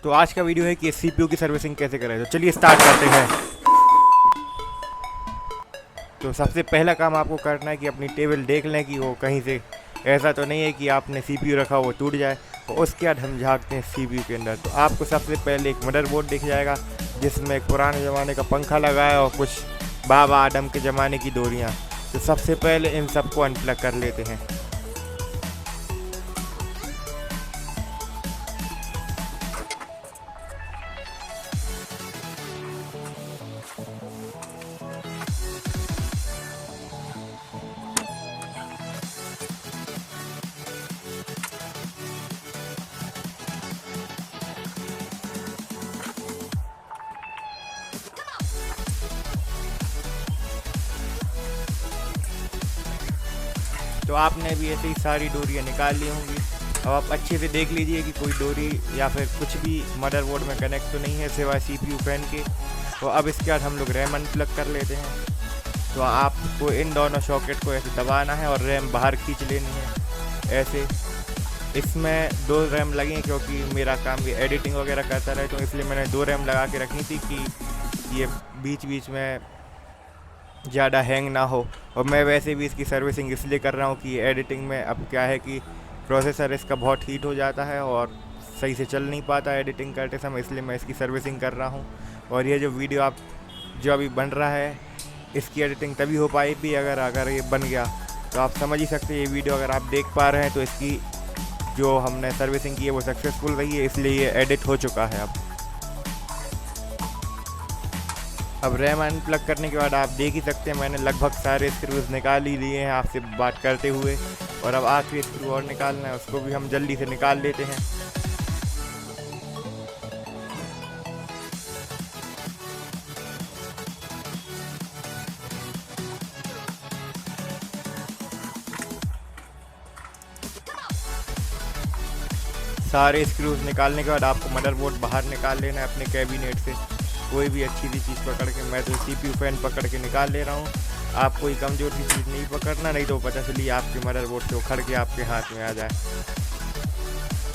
तो आज का वीडियो है कि सीपीयू की सर्विसिंग कैसे करें। तो चलिए स्टार्ट करते हैं। तो सबसे पहला काम आपको करना है कि अपनी टेबल देख लें कि वो कहीं से ऐसा तो नहीं है कि आपने सीपीयू रखा वो टूट जाए। और उसके बाद हम झाँकते हैं सीपीयू के अंदर। तो आपको सबसे पहले एक मदरबोर्ड दिख जाएगा जिसमें एक पुराने ज़माने का पंखा लगा है और कुछ बाबा आदम के ज़माने की डोरियाँ। तो सबसे पहले इन सबको अनप्लग कर लेते हैं। तो आपने भी ऐसे ही सारी डोरियाँ निकाल ली होंगी। अब आप अच्छे से देख लीजिए कि कोई डोरी या फिर कुछ भी मदरबोर्ड में कनेक्ट तो नहीं है सिवाय सीपीयू फैन के। तो अब इसके बाद हम लोग रैम अनप्लग कर लेते हैं। तो आपको इन दोनों सॉकेट को ऐसे दबाना है और रैम बाहर खींच लेनी है ऐसे। इसमें 2 रैम लगी क्योंकि मेरा काम भी एडिटिंग वगैरह करता रहे, तो इसलिए मैंने 2 रैम लगा के रखी थी कि ये बीच बीच में ज़्यादा हैंग ना हो। और मैं वैसे भी इसकी सर्विसिंग इसलिए कर रहा हूँ कि एडिटिंग में अब क्या है कि प्रोसेसर इसका बहुत हीट हो जाता है और सही से चल नहीं पाता एडिटिंग करते समय, इसलिए मैं इसकी सर्विसिंग कर रहा हूँ। और ये जो वीडियो आप जो अभी बन रहा है इसकी एडिटिंग तभी हो पाएगी अगर ये बन गया। तो आप समझ ही सकते हैं ये वीडियो अगर आप देख पा रहे हैं तो इसकी जो हमने सर्विसिंग की है वो सक्सेसफुल रही है, इसलिए ये एडिट हो चुका है। अब रैम अनप्लग करने के बाद आप देख ही सकते हैं मैंने लगभग सारे स्क्रूज निकाल ही लिए हैं आपसे बात करते हुए। और अब आखिरी स्क्रू और निकालना है, उसको भी हम जल्दी से निकाल लेते हैं। सारे स्क्रूज निकालने के बाद आपको मदरबोर्ड बाहर निकाल लेना है अपने कैबिनेट से। कोई भी अच्छी सी चीज़ पकड़ के, मैं तो सीपीयू फैन पकड़ के निकाल ले रहा हूँ। आप कोई कमज़ोर सी चीज़ नहीं पकड़ना, नहीं तो पता चलिए आपके मदरबोर्ड से उखड़ के आपके हाथ में आ जाए।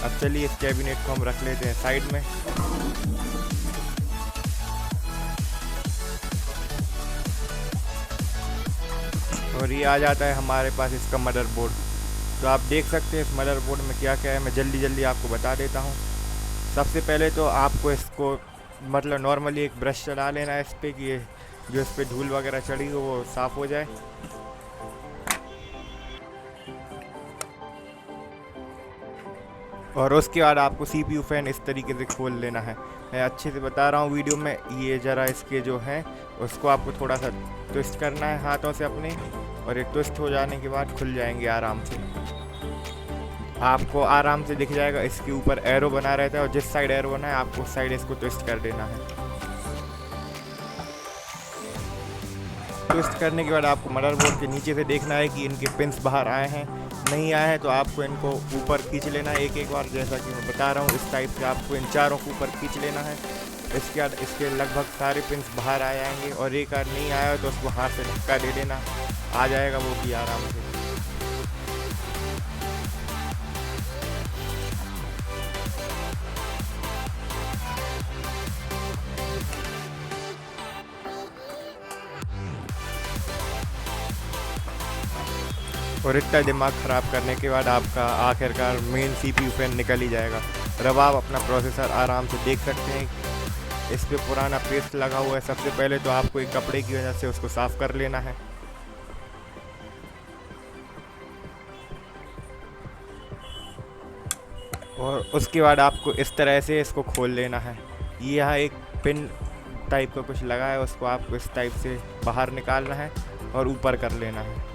अब चलिए इस कैबिनेट को हम रख लेते हैं साइड में। और ये आ जाता है हमारे पास इसका मदरबोर्ड। तो आप देख सकते हैं इस मदरबोर्ड में क्या क्या है, मैं जल्दी जल्दी आपको बता देता हूँ। सबसे पहले तो आपको इसको मतलब नॉर्मली एक ब्रश चला लेना है इस पर कि ये जो इस पर धूल वगैरह चढ़ी हो वो साफ़ हो जाए। और उसके बाद आपको सीपीयू फैन इस तरीके से खोल लेना है। मैं अच्छे से बता रहा हूँ वीडियो में, ये ज़रा इसके जो है उसको आपको थोड़ा सा ट्विस्ट करना है हाथों से अपने, और ये ट्विस्ट हो जाने के बाद खुल जाएंगे आराम से। आपको आराम से दिख जाएगा, इसके ऊपर एरो बना रहता है और जिस साइड एरो बना है आपको उस साइड इसको ट्विस्ट कर देना है। ट्विस्ट करने के बाद आपको मदरबोर्ड के नीचे से देखना है कि इनके पिंस बाहर आए हैं, नहीं आए हैं तो आपको इनको ऊपर खींच लेना है एक बार, जैसा कि मैं बता रहा हूँ इस टाइप से आपको इन चारों को ऊपर खींच लेना है। इसके बाद इसके लगभग सारे पिंस बाहर आ जाएंगे और एक बार नहीं आया तो उसको हाथ से धक्का दे देना, आ जाएगा वो भी आराम से। और इतना दिमाग ख़राब करने के बाद आपका आखिरकार मेन सीपीयू फैन निकल ही जाएगा। और अब आप अपना प्रोसेसर आराम से देख सकते हैं, इस पे पुराना पेस्ट लगा हुआ है। सबसे पहले तो आपको एक कपड़े की वजह से उसको साफ़ कर लेना है। और उसके बाद आपको इस तरह से इसको खोल लेना है। ये यहाँ एक पिन टाइप का कुछ लगा है, उसको आपको इस टाइप से बाहर निकालना है और ऊपर कर लेना है।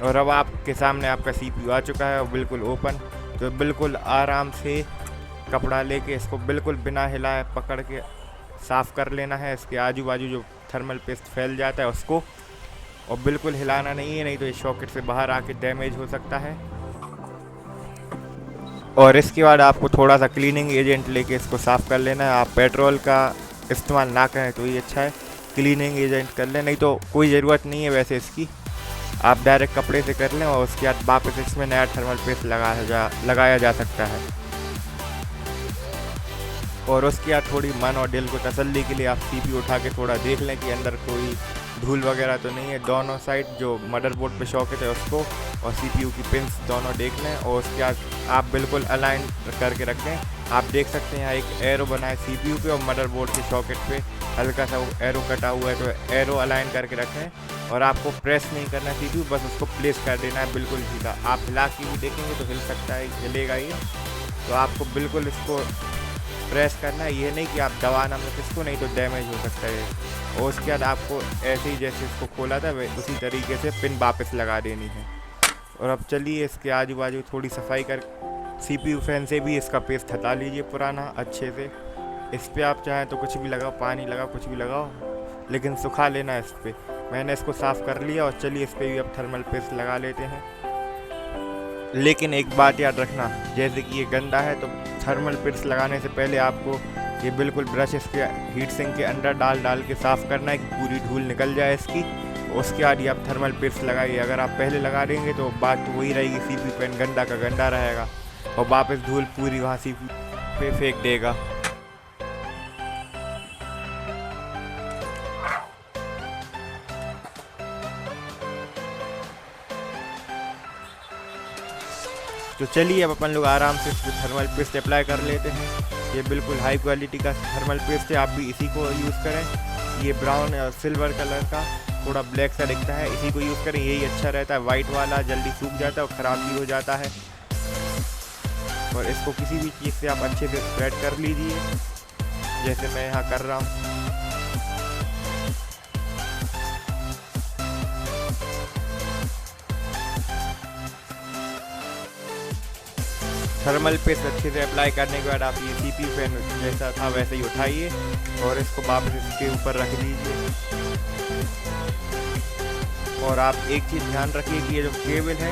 और अब आपके सामने आपका सीपीयू आ चुका है और बिल्कुल ओपन। तो बिल्कुल आराम से कपड़ा लेके इसको बिल्कुल बिना हिलाए पकड़ के साफ़ कर लेना है। इसके आजू बाजू जो थर्मल पेस्ट फैल जाता है उसको, और बिल्कुल हिलाना नहीं है, नहीं तो इस सॉकेट से बाहर आके डैमेज हो सकता है। और इसके बाद आपको थोड़ा सा क्लीनिंग एजेंट लेके इसको साफ़ कर लेना है। आप पेट्रोल का इस्तेमाल ना करें तो ये अच्छा है, क्लीनिंग एजेंट कर लें, नहीं तो कोई ज़रूरत नहीं है वैसे इसकी। आप डायरेक्ट कपड़े से कर लें और उसके बाद वापस इसमें नया थर्मल पेस्ट लगाया जा सकता है। और उसके बाद थोड़ी मन और दिल को तसल्ली के लिए आप CPU उठा के थोड़ा देख लें कि अंदर कोई धूल वगैरह तो नहीं है। दोनों साइड जो मदरबोर्ड पे सॉकेट है उसको और CPU की पिंस दोनों देख लें और उसके बाद आप बिल्कुल अलाइन करके रखें। आप देख सकते हैं यहाँ एक एरो बना है CPU पे और मदरबोर्ड के सॉकेट पे हल्का सा एरो कटा हुआ है, तो एरो अलाइन करके रखें और आपको प्रेस नहीं करना है CPU, बस उसको प्लेस कर देना है बिल्कुल सीधा। आप हिला के भी देखेंगे तो हिल सकता है, हिलेगा ये। तो आपको बिल्कुल इसको प्रेस करना है, ये नहीं कि आप दबाना मत इसको, नहीं तो डैमेज हो सकता है। और उसके बाद आपको ऐसे ही जैसे इसको खोला था उसी तरीके से पिन वापस लगा देनी है। और अब चलिए इसके आजू बाजू थोड़ी सफाई कर CPU फैन से भी इसका पेस्ट हटा लीजिए पुराना अच्छे से। इस पर आप चाहें तो कुछ भी लगाओ, पानी लगाओ, कुछ भी लगाओ, लेकिन सुखा लेना इस पर। मैंने इसको साफ़ कर लिया और चलिए इस पर भी अब थर्मल पेस्ट लगा लेते हैं। लेकिन एक बात याद रखना, जैसे कि ये गंदा है तो थर्मल पेस्ट लगाने से पहले आपको ये बिल्कुल ब्रश इसके हीट सिंक के अंदर डाल के साफ़ करना है कि पूरी धूल निकल जाए इसकी। उसके बाद ही आप थर्मल पेस्ट लगाइए। अगर आप पहले लगा देंगे तो बात तो वही रहेगी, CPU पेन गंदा का गंदा रहेगा और वापस धूल पूरी वहाँ CPU पे फेंक देगा। तो चलिए अब अपन लोग आराम से इसको थर्मल पेस्ट अप्लाई कर लेते हैं। ये बिल्कुल हाई क्वालिटी का थर्मल पेस्ट है, आप भी इसी को यूज़ करें। ये ब्राउन और सिल्वर कलर का थोड़ा ब्लैक सा दिखता है, इसी को यूज़ करें, यही अच्छा रहता है। वाइट वाला जल्दी सूख जाता है और ख़राब भी हो जाता है। और इसको किसी भी चीज़ से आप अच्छे से स्प्रेड कर लीजिए, जैसे मैं यहाँ कर रहा हूँ। थर्मल पेस्ट अच्छे से अप्लाई करने के बाद आप ये CPU फैन जैसा था वैसे ही उठाइए और इसको वापस इसके ऊपर रख दीजिए। और आप एक चीज़ ध्यान रखिए कि ये जो केबल है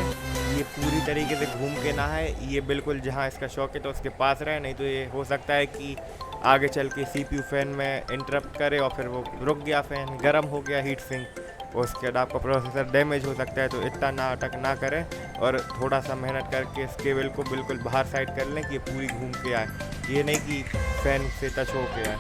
ये पूरी तरीके से घूम के ना है, ये बिल्कुल जहाँ इसका सॉकेट है उसके पास रहे, नहीं तो ये हो सकता है कि आगे चल के CPU फैन में इंटरप्ट करे और फिर वो रुक गया, फैन गर्म हो गया हीट सिंक, उसके बाद आपका प्रोसेसर डैमेज हो सकता है। तो इतना नाटक ना करें और थोड़ा सा मेहनत करके इस केबल को बिल्कुल बाहर साइड कर लें कि ये पूरी घूम के आए, ये नहीं कि फैन से टच हो के आए।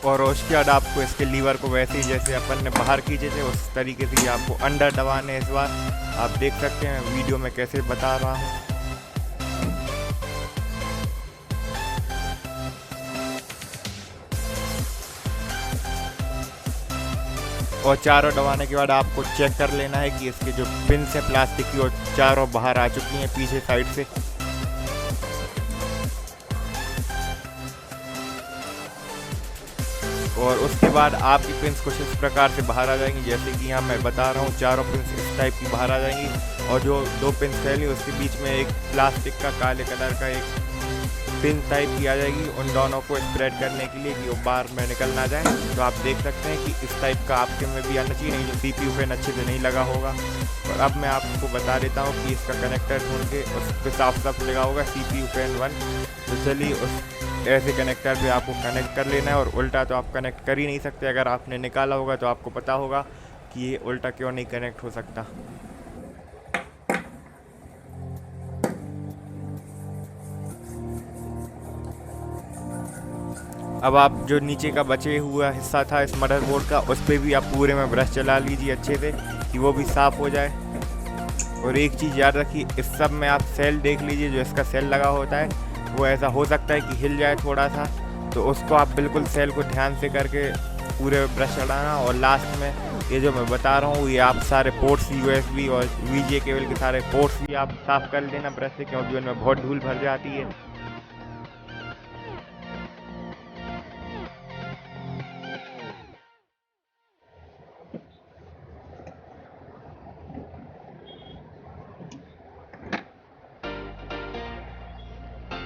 और उसके बाद आपको इसके लीवर को वैसे ही जैसे अपन ने बाहर खींचे थे उस तरीके से ही आपको अंदर दबाने हैं। इस बार आप देख सकते हैं वीडियो में कैसे बता रहा हूँ। और चारों दबाने के बाद आपको चेक कर लेना है कि इसके जो पिन्स हैं प्लास्टिक की वो चारों बाहर आ चुकी हैं पीछे साइड से। और उसके बाद आपकी पिन्स कुछ इस प्रकार से बाहर आ जाएंगी, जैसे कि यहाँ मैं बता रहा हूँ, चारों पिन्स इस टाइप की बाहर आ जाएंगी। और जो दो पिन्स फैली उसके बीच में एक प्लास्टिक का काले कलर का एक पिन टाइप की आ जाएगी, उन दोनों को स्प्रेड करने के लिए कि वो बाहर में निकल ना जाए। तो आप देख सकते हैं कि इस टाइप का आपके में भी आना चाहिए, नहीं जो CPU फैन अच्छे से नहीं लगा होगा। और अब मैं आपको बता देता हूँ कि इसका कनेक्टर ढूंढ के उस पर साफ साफ लगा होगा CPU फैन 1। तो चलिए उस ऐसे कनेक्टर पे आपको कनेक्ट कर लेना है। और उल्टा तो आप कनेक्ट कर ही नहीं सकते, अगर आपने निकाला होगा तो आपको पता होगा कि ये उल्टा क्यों नहीं कनेक्ट हो सकता। अब आप जो नीचे का बचे हुआ हिस्सा था इस मदरबोर्ड का, उस पर भी आप पूरे में ब्रश चला लीजिए अच्छे से कि वो भी साफ़ हो जाए। और एक चीज़ याद रखिए, इस सब में आप सेल देख लीजिए, जो इसका सेल लगा होता है वो ऐसा हो सकता है कि हिल जाए थोड़ा सा, तो उसको आप बिल्कुल सेल को ध्यान से करके पूरे ब्रश चढ़ाना। और लास्ट में ये जो मैं बता रहा हूँ, ये आप सारे पोर्ट्स USB और VGA केबल के सारे पोर्ट्स भी आप साफ़ कर देना ब्रश से, क्योंकि उनमें बहुत धूल भर जाती है।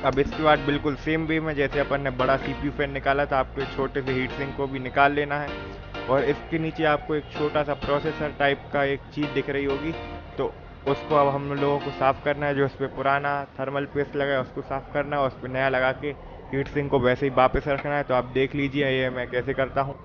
अब इसके बाद बिल्कुल सेम वे में जैसे अपन ने बड़ा CPU फैन निकाला था, आपको एक छोटे से हीट सिंक को भी निकाल लेना है। और इसके नीचे आपको एक छोटा सा प्रोसेसर टाइप का एक चीज़ दिख रही होगी, तो उसको अब हम लोगों को साफ़ करना है। जो उस पर पुराना थर्मल पेस्ट लगा है उसको साफ़ करना है और उस पर नया लगा के हीट सिंक को वैसे ही वापस रखना है। तो आप देख लीजिए ये मैं कैसे करता हूँ।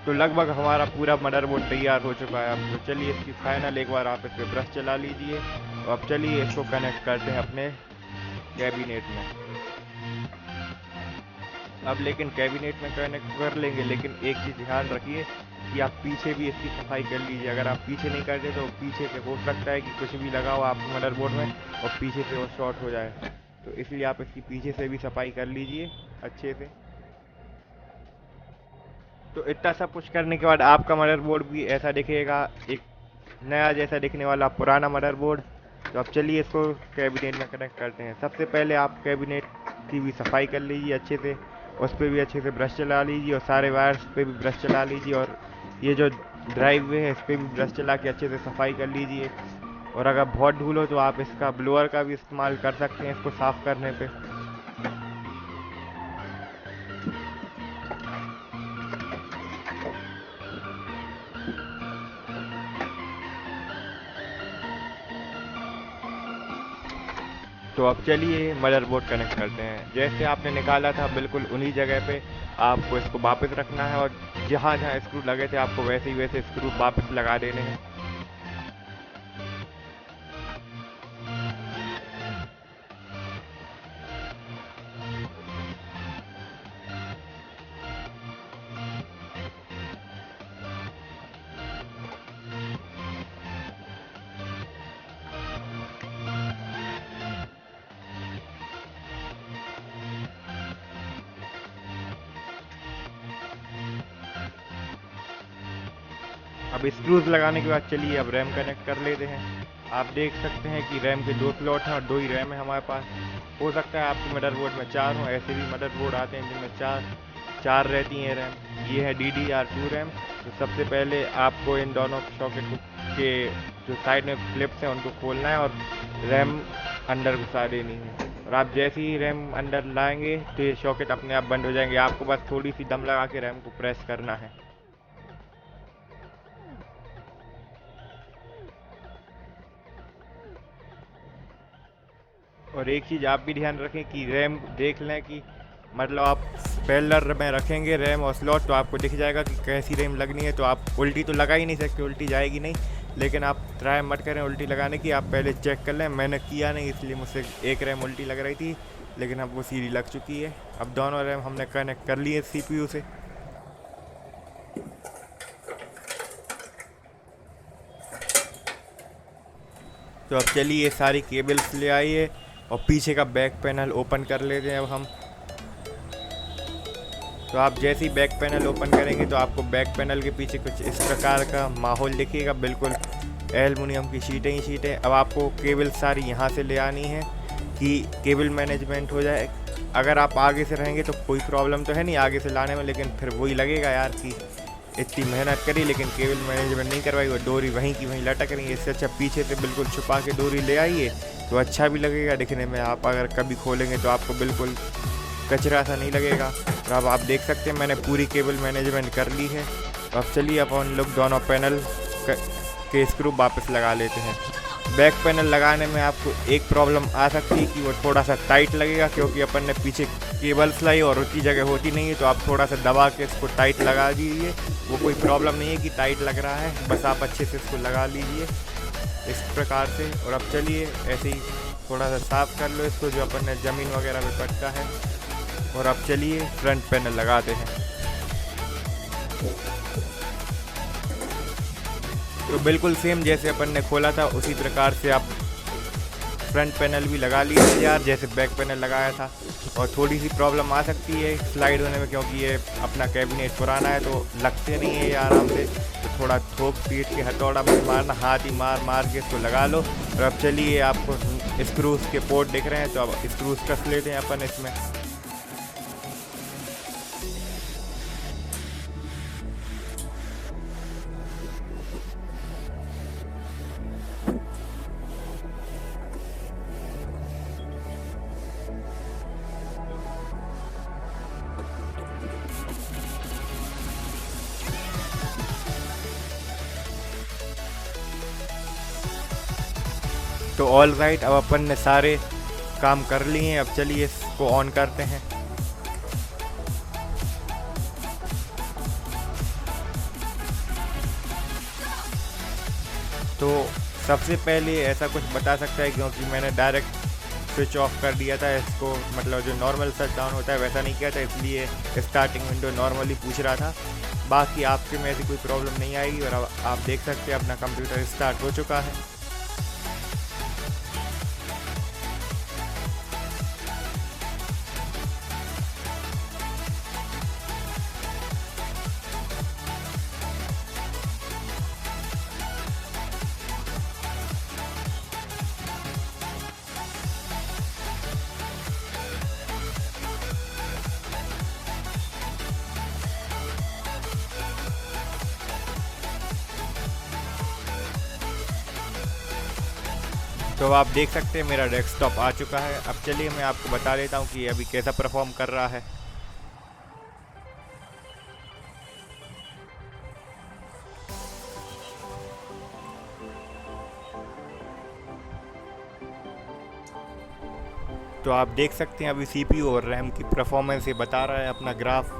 तो लगभग हमारा पूरा मदरबोर्ड तैयार हो चुका है। अब तो चलिए इसकी फाइनल एक बार आप इस पर ब्रश चला लीजिए। और अब चलिए इसको कनेक्ट करते हैं अपने कैबिनेट में। अब लेकिन कैबिनेट में कनेक्ट कर लेंगे, लेकिन एक चीज़ ध्यान रखिए कि आप पीछे भी इसकी सफाई कर लीजिए। अगर आप पीछे नहीं करते तो पीछे से हो सकता है कि कुछ भी लगा हो आपके मदरबोर्ड में और पीछे से वो शॉर्ट हो जाए। तो इसलिए आप इसकी पीछे से भी सफाई कर लीजिए अच्छे से। तो इतना सब कुछ करने के बाद आपका मदरबोर्ड भी ऐसा दिखेगा, एक नया जैसा दिखने वाला पुराना मदरबोर्ड। तो अब चलिए इसको कैबिनेट में कनेक्ट करते हैं। सबसे पहले आप कैबिनेट की भी सफाई कर लीजिए अच्छे से, उस पर भी अच्छे से ब्रश चला लीजिए और सारे वायर्स पे भी ब्रश चला लीजिए। और ये जो ड्राइव वे है इस पर भी ब्रश चला के अच्छे से सफाई कर लीजिए। और अगर बहुत धूल हो तो आप इसका ब्लोअर का भी इस्तेमाल कर सकते हैं इसको साफ़ करने पे। तो अब चलिए मदरबोर्ड कनेक्ट करते हैं। जैसे आपने निकाला था बिल्कुल उन्हीं जगह पे आपको इसको वापस रखना है और जहाँ जहाँ स्क्रू लगे थे आपको वैसे ही वैसे स्क्रू वापस लगा देने हैं। अब स्क्रूज लगाने के बाद चलिए अब रैम कनेक्ट कर लेते हैं। आप देख सकते हैं कि रैम के 2 स्लॉट हैं और 2 ही रैम है हमारे पास। हो सकता है आपके मदरबोर्ड में 4 हों, ऐसे भी मदरबोर्ड आते हैं जिनमें चार रहती हैं रैम। ये है DDR2 रैम। तो सबसे पहले आपको इन दोनों सॉकेट के जो साइड में फ्लिप्स हैं उनको खोलना है और रैम अंदर घुसा देनी है। और आप जैसे ही रैम अंदर लाएंगे तो ये सॉकेट अपने आप बंद हो जाएंगे। आपको बस थोड़ी सी दम लगा के रैम को प्रेस करना है। और एक चीज़ आप भी ध्यान रखें कि रैम देख लें कि मतलब आप पैरेलल में रखेंगे रैम और स्लॉट तो आपको दिख जाएगा कि कैसी रैम लगनी है। तो आप उल्टी तो लगा ही नहीं सकते, उल्टी जाएगी नहीं, लेकिन आप ट्राई मत करें उल्टी लगाने की। आप पहले चेक कर लें। मैंने किया नहीं इसलिए मुझसे एक रैम उल्टी लग रही थी, लेकिन अब वो सीधी लग चुकी है। अब दोनों रैम हमने कनेक्ट कर लिए CPU से। तो अब चलिए सारी केबल्स ले आइए और पीछे का बैक पैनल ओपन कर लेते हैं अब हम। तो आप जैसे ही बैक पैनल ओपन करेंगे तो आपको बैक पैनल के पीछे कुछ इस प्रकार का माहौल दिखेगा, बिल्कुल एल्युमिनियम की शीटें ही शीटें। अब आपको केबल सारी यहाँ से ले आनी है कि केबल मैनेजमेंट हो जाए। अगर आप आगे से रहेंगे तो कोई प्रॉब्लम तो है नहीं आगे से लाने में, लेकिन फिर वही लगेगा यार कि इतनी मेहनत करी लेकिन केबल मैनेजमेंट नहीं करवाई, वो डोरी वहीं की वहीं लटक रही है। इससे अच्छा पीछे से बिल्कुल छुपा के डोरी ले आइए तो अच्छा भी लगेगा दिखने में। आप अगर कभी खोलेंगे तो आपको बिल्कुल कचरा सा नहीं लगेगा। और अब आप देख सकते हैं मैंने पूरी केबल मैनेजमेंट कर ली है। तो अब चलिए अपन लोग दोनों पैनल के स्क्रू वापस लगा लेते हैं। बैक पैनल लगाने में आपको एक प्रॉब्लम आ सकती है कि वो थोड़ा सा टाइट लगेगा, क्योंकि अपन ने पीछे केबल्स लाई और उतनी जगह होती नहीं है। तो आप थोड़ा सा दबा के इसको टाइट लगा दीजिए। वो कोई प्रॉब्लम नहीं है कि टाइट लग रहा है, बस आप अच्छे से इसको लगा लीजिए इस प्रकार से। और अब चलिए ऐसे ही थोड़ा सा साफ़ कर लो इसको जो अपन ने ज़मीन वगैरह में पटका है। और अब चलिए फ्रंट पैनल लगाते हैं। तो बिल्कुल सेम जैसे अपन ने खोला था उसी प्रकार से आप फ्रंट पैनल भी लगा लीजिए यार, जैसे बैक पैनल लगाया था। और थोड़ी सी प्रॉब्लम आ सकती है स्लाइड होने में, क्योंकि ये अपना कैबिनेट पुराना है तो लगते नहीं है ये आराम से। तो थोड़ा थोक पीट के हथौड़ा में मारना, हाथ ही मार मार के इसको लगा लो। और अब चलिए, आपको स्क्रूज के पोर्ट दिख रहे हैं, तो अब स्क्रूज कस लेते हैं अपन इसमें। तो ऑल राइट, अब अपन ने सारे काम कर लिए हैं। अब चलिए इसको ऑन करते हैं। तो सबसे पहले ऐसा कुछ बता सकता है, क्योंकि मैंने डायरेक्ट स्विच ऑफ कर दिया था इसको, मतलब जो नॉर्मल शट डाउन होता है वैसा नहीं किया था, इसलिए स्टार्टिंग विंडो नॉर्मली पूछ रहा था। बाकी आपके में ऐसी कोई प्रॉब्लम नहीं आएगी। और अब आप देख सकते हैं अपना कंप्यूटर स्टार्ट हो चुका है। तो आप देख सकते हैं मेरा डेस्कटॉप आ चुका है। अब चलिए मैं आपको बता देता हूँ कि अभी कैसा परफॉर्म कर रहा है। तो आप देख सकते हैं अभी सीपीयू और रैम की परफॉर्मेंस ये बता रहा है अपना ग्राफ।